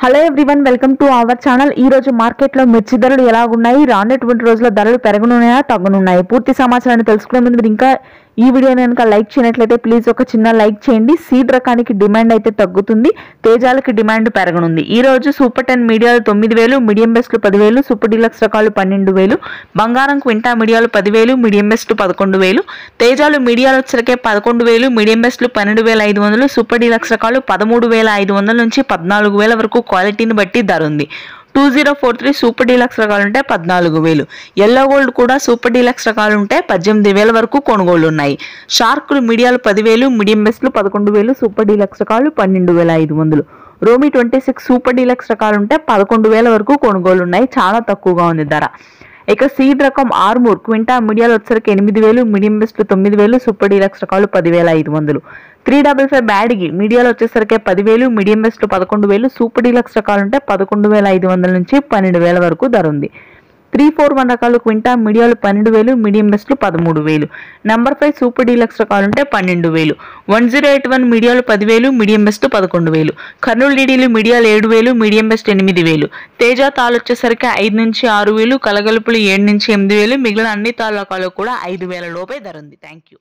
Hello everyone, welcome to our channel. ఈ రోజు market లో మిర్చి ధరలు ఎలా ఉన్నాయి, రానున్నటువంటి రోజుల ధరలు పెరగనున్నాయా తగ్గనున్నాయి, పూర్తి సమాచారాన్ని తెలుసుకునే ముందు మీరు ఇంకా ఈ వీడియోని కనుక లైక్ చేయనట్లయితే ప్లీజ్ ఒక చిన్న లైక్ చేయండి. సీడ్ రకానికి డిమాండ్ అయితే తగ్గుతుంది, తేజాలకి డిమాండ్ పెరగనుంది. ఈ రోజు సూపర్ 10 మీడియాలు 9,000, మీడియం బెస్ట్లు 10,000, సూపర్ డీలక్స్ రకాలు 12,000, బంగారం క్వింటా మీడియాలు 10,000, మీడియం బెస్ట్లు 11,000, తేజాలు మీడియాలు వచ్చరికే 11,000, మీడియం బెస్ట్లు 12,500, సూపర్ డీలక్స్ రకాలు 13,500 నుంచి 14,000 వరకు క్వాలిటీని బట్టి ధర ఉంది. 2043 సూపర్ డీలక్స్ రకాలు ఉంటే 14,000, ఎల్లో గోల్డ్ కూడా సూపర్ డీలక్స్ రకాలు ఉంటే 18,000 వరకు కొనుగోలు ఉన్నాయి. షార్కులు మీడియాలు 10,000, మీడియం బెస్ట్లు 11,000, సూపర్ డీలక్స్ రకాలు 12,500, రోమి 26 సూపర్ డీలక్స్ రకాలు ఉంటే 11,000 వరకు కొనుగోలు ఉన్నాయి. చాలా తక్కువగా ఉంది ధర. ఇక సీడ్ రకం ఆర్మూర్ క్వింటా మీడియాలు వచ్చరికి 8,000, మీడియం బెస్ట్లు 9,000, సూపర్ డీలక్స్ రకాలు 10,500, 355 బ్యాడ్గి మీడియాలో వచ్చేసరికి 10,000, మీడియం బెస్ట్లు 11,000, సూపర్ డీలక్స్ రకాలు ఉంటే 11,500 నుంచి 12,000 వరకు ధర ఉంది. 341 రకాలు క్వింటా మీడియాలు 12,000, మీడియం బెస్ట్లు 13,000, నెంబర్ 5 సూపర్ డీలక్స్ రకాలు ఉంటే 12,000, 1081 మీడియాలు 10,000, మీడియం బెస్ట్ 11,000, కర్నూలు డీడీలు మీడియాలు 7,000, మీడియం బెస్ట్ 8,000, తేజ తాలు వచ్చేసరికి 5 నుంచి 6,000, కలగలుపులు 7 నుంచి 8,000, మిగిలిన అన్ని తాలు రకాలు కూడా 5,000 లోపే ధర ఉంది. Thank you.